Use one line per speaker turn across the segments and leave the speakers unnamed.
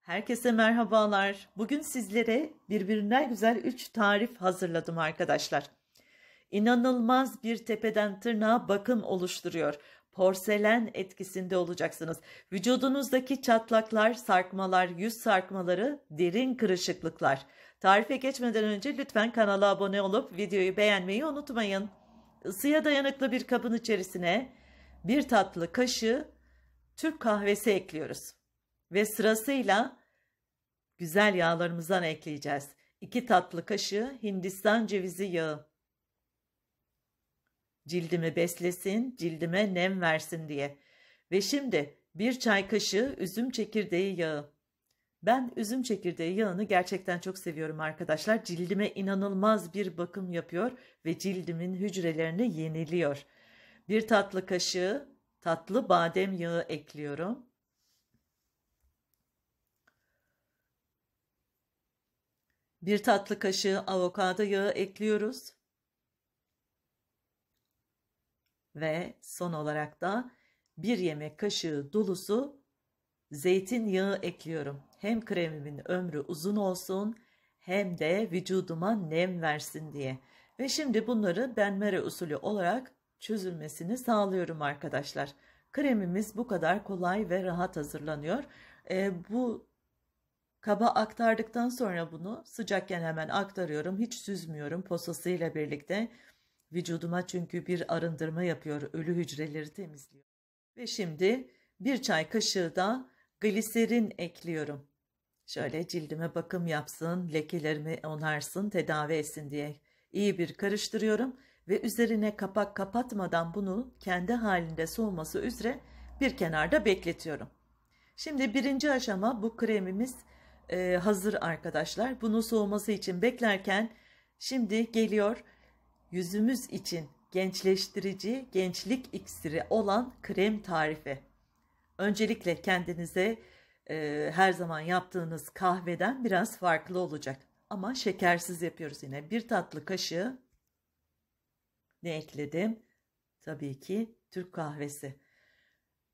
Herkese merhabalar. Bugün sizlere birbirinden güzel 3 tarif hazırladım arkadaşlar. İnanılmaz bir tepeden tırnağa bakım oluşturuyor. Porselen etkisinde olacaksınız. Vücudunuzdaki çatlaklar, sarkmalar, yüz sarkmaları, derin kırışıklıklar. Tarife geçmeden önce lütfen kanala abone olup videoyu beğenmeyi unutmayın. Isıya dayanıklı bir kabın içerisine 1 tatlı kaşığı Türk kahvesi ekliyoruz. Ve sırasıyla güzel yağlarımızdan ekleyeceğiz. 2 tatlı kaşığı Hindistan cevizi yağı. Cildimi beslesin, cildime nem versin diye. Ve şimdi 1 çay kaşığı üzüm çekirdeği yağı. Ben üzüm çekirdeği yağını gerçekten çok seviyorum arkadaşlar. Cildime inanılmaz bir bakım yapıyor ve cildimin hücrelerini yeniliyor. 1 tatlı kaşığı tatlı badem yağı ekliyorum. 1 tatlı kaşığı avokado yağı ekliyoruz. Ve son olarak da 1 yemek kaşığı dolusu zeytinyağı ekliyorum. Hem kremimin ömrü uzun olsun hem de vücuduma nem versin diye. Ve şimdi bunları benmari usulü olarak çözülmesini sağlıyorum arkadaşlar. Kremimiz bu kadar kolay ve rahat hazırlanıyor. Bu kaba aktardıktan sonra bunu sıcakken hemen aktarıyorum. Hiç süzmüyorum posasıyla birlikte. Vücuduma çünkü bir arındırma yapıyor. Ölü hücreleri temizliyor. Ve şimdi 1 çay kaşığı da gliserin ekliyorum. Şöyle cildime bakım yapsın, lekelerimi onarsın, tedavi etsin diye iyi bir karıştırıyorum. Ve üzerine kapak kapatmadan bunu kendi halinde soğuması üzere bir kenarda bekletiyorum. Şimdi birinci aşama bu kremimiz hazır arkadaşlar. Bunu soğuması için beklerken şimdi geliyor yüzümüz için gençleştirici, gençlik iksiri olan krem tarifi. Öncelikle kendinize her zaman yaptığınız kahveden biraz farklı olacak. Ama şekersiz yapıyoruz yine. 1 tatlı kaşığı ne ekledim? Tabii ki Türk kahvesi.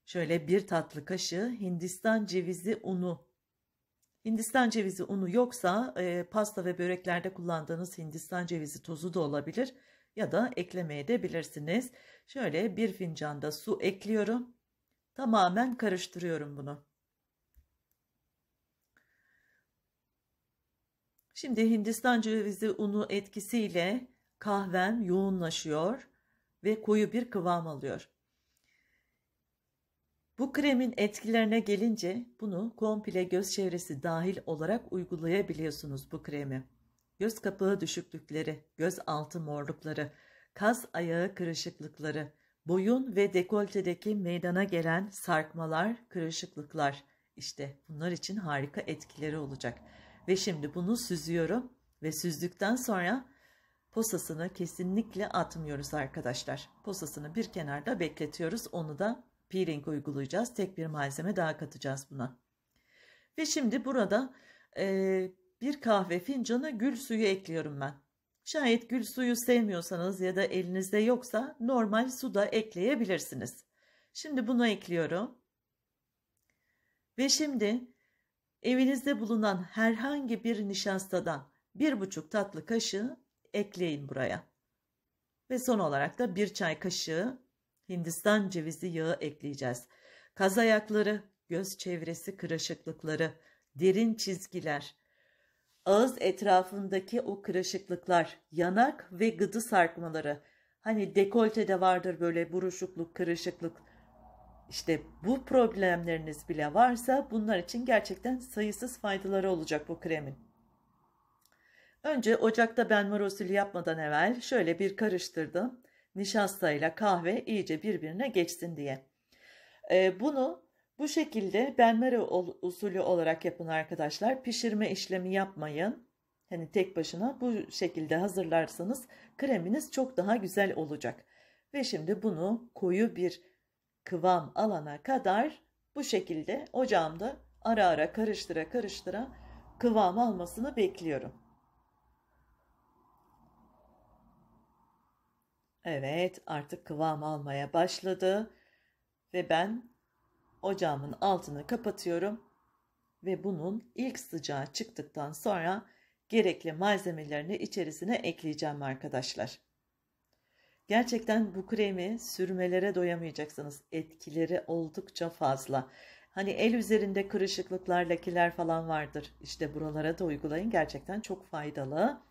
Şöyle 1 tatlı kaşığı Hindistan cevizi unu. Hindistan cevizi unu yoksa pasta ve böreklerde kullandığınız Hindistan cevizi tozu da olabilir ya da eklemeye de bilirsiniz. Şöyle 1 fincan da su ekliyorum. Tamamen karıştırıyorum bunu. Şimdi Hindistan cevizi unu etkisiyle kahvem yoğunlaşıyor ve koyu bir kıvam alıyor. Bu kremin etkilerine gelince bunu komple göz çevresi dahil olarak uygulayabiliyorsunuz bu kremi. Göz kapağı düşüklükleri, göz altı morlukları, kas ayağı kırışıklıkları, boyun ve dekoltedeki meydana gelen sarkmalar, kırışıklıklar, işte bunlar için harika etkileri olacak. Ve şimdi bunu süzüyorum ve süzdükten sonra posasını kesinlikle atmıyoruz arkadaşlar. Posasını bir kenarda bekletiyoruz, onu da peeling uygulayacağız. Tek bir malzeme daha katacağız buna. Ve şimdi burada 1 kahve fincanı gül suyu ekliyorum ben. Şayet gül suyu sevmiyorsanız ya da elinizde yoksa normal su da ekleyebilirsiniz. Şimdi bunu ekliyorum. Ve şimdi evinizde bulunan herhangi bir nişastadan 1,5 tatlı kaşığı ekleyin buraya. Ve son olarak da 1 çay kaşığı Hindistan cevizi yağı ekleyeceğiz. Kaz ayakları, göz çevresi kırışıklıkları, derin çizgiler, ağız etrafındaki o kırışıklıklar, yanak ve gıdı sarkmaları. Hani dekoltede vardır böyle buruşukluk, kırışıklık. İşte bu problemleriniz bile varsa bunlar için gerçekten sayısız faydaları olacak bu kremin. Önce ocakta benmari usulü yapmadan evvel şöyle bir karıştırdım. Nişastayla kahve iyice birbirine geçsin diye. Bunu bu şekilde benmari usulü olarak yapın arkadaşlar. Pişirme işlemi yapmayın. Hani tek başına bu şekilde hazırlarsanız kreminiz çok daha güzel olacak. Ve şimdi bunu koyu bir kıvam alana kadar bu şekilde ocağımda ara ara karıştıra karıştıra kıvam almasını bekliyorum. Evet, artık kıvam almaya başladı ve ben ocağımın altını kapatıyorum ve bunun ilk sıcağı çıktıktan sonra gerekli malzemelerini içerisine ekleyeceğim arkadaşlar. Gerçekten bu kremi sürmelere doyamayacaksınız. Etkileri oldukça fazla. Hani el üzerinde kırışıklıklar, lekeler falan vardır. İşte buralara da uygulayın. Gerçekten çok faydalı.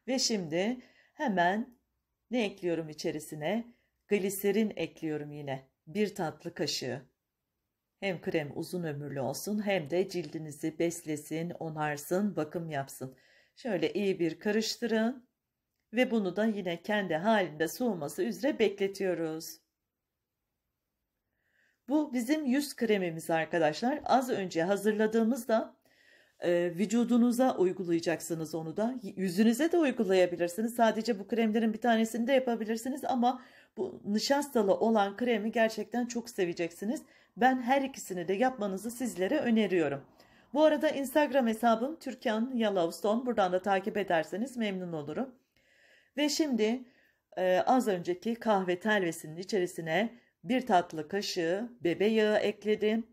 Ve şimdi hemen ne ekliyorum içerisine? Gliserin ekliyorum yine. 1 tatlı kaşığı. Hem krem uzun ömürlü olsun hem de cildinizi beslesin, onarsın, bakım yapsın. Şöyle iyi bir karıştırın. Ve bunu da yine kendi halinde soğuması üzere bekletiyoruz. Bu bizim yüz kremimiz arkadaşlar. Az önce hazırladığımızda vücudunuza uygulayacaksınız onu da. Yüzünüze de uygulayabilirsiniz. Sadece bu kremlerin bir tanesini de yapabilirsiniz ama bu nişastalı olan kremi gerçekten çok seveceksiniz. Ben her ikisini de yapmanızı sizlere öneriyorum. Bu arada Instagram hesabım Türkan Yellowstone. Buradan da takip ederseniz memnun olurum. Ve şimdi az önceki kahve telvesinin içerisine 1 tatlı kaşığı bebe yağı ekledim.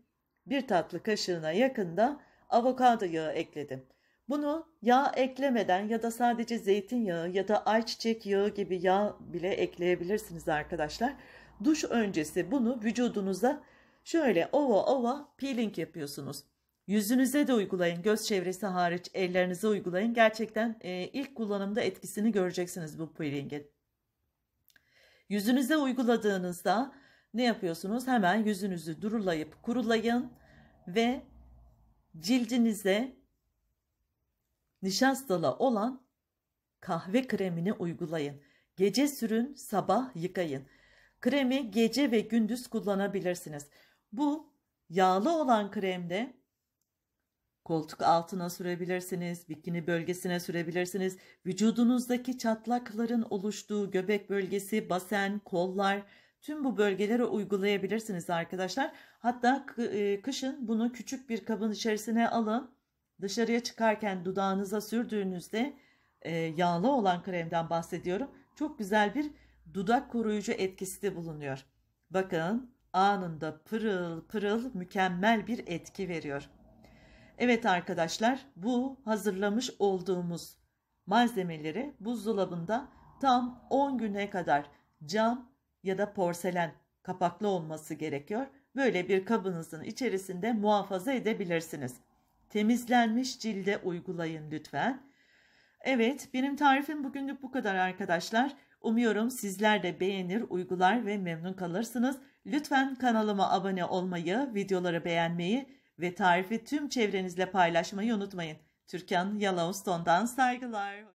1 tatlı kaşığına yakında avokado yağı ekledim. Bunu yağ eklemeden ya da sadece zeytinyağı ya da ayçiçek yağı gibi yağ bile ekleyebilirsiniz arkadaşlar. Duş öncesi bunu vücudunuza şöyle ova ova peeling yapıyorsunuz. Yüzünüze de uygulayın. Göz çevresi hariç ellerinize uygulayın. Gerçekten ilk kullanımda etkisini göreceksiniz bu peelingin. Yüzünüze uyguladığınızda ne yapıyorsunuz? Hemen yüzünüzü durulayıp kurulayın ve cildinize nişastalı olan kahve kremini uygulayın. Gece sürün, sabah yıkayın. Kremi gece ve gündüz kullanabilirsiniz. Bu yağlı olan kremde koltuk altına sürebilirsiniz, bikini bölgesine sürebilirsiniz. Vücudunuzdaki çatlakların oluştuğu göbek bölgesi, basen, kollar, tüm bu bölgelere uygulayabilirsiniz arkadaşlar. Hatta kışın bunu küçük bir kabın içerisine alın. Dışarıya çıkarken dudağınıza sürdüğünüzde yağlı olan kremden bahsediyorum. Çok güzel bir dudak koruyucu etkisi de bulunuyor. Bakın anında pırıl pırıl mükemmel bir etki veriyor. Evet arkadaşlar, bu hazırlamış olduğumuz malzemeleri buzdolabında tam 10 güne kadar cam ya da porselen kapaklı olması gerekiyor. Böyle bir kabınızın içerisinde muhafaza edebilirsiniz. Temizlenmiş cilde uygulayın lütfen. Evet, benim tarifim bugünlük bu kadar arkadaşlar. Umuyorum sizler de beğenir, uygular ve memnun kalırsınız. Lütfen kanalıma abone olmayı, videoları beğenmeyi ve tarifi tüm çevrenizle paylaşmayı unutmayın. Türkan Yellowstone'dan saygılar.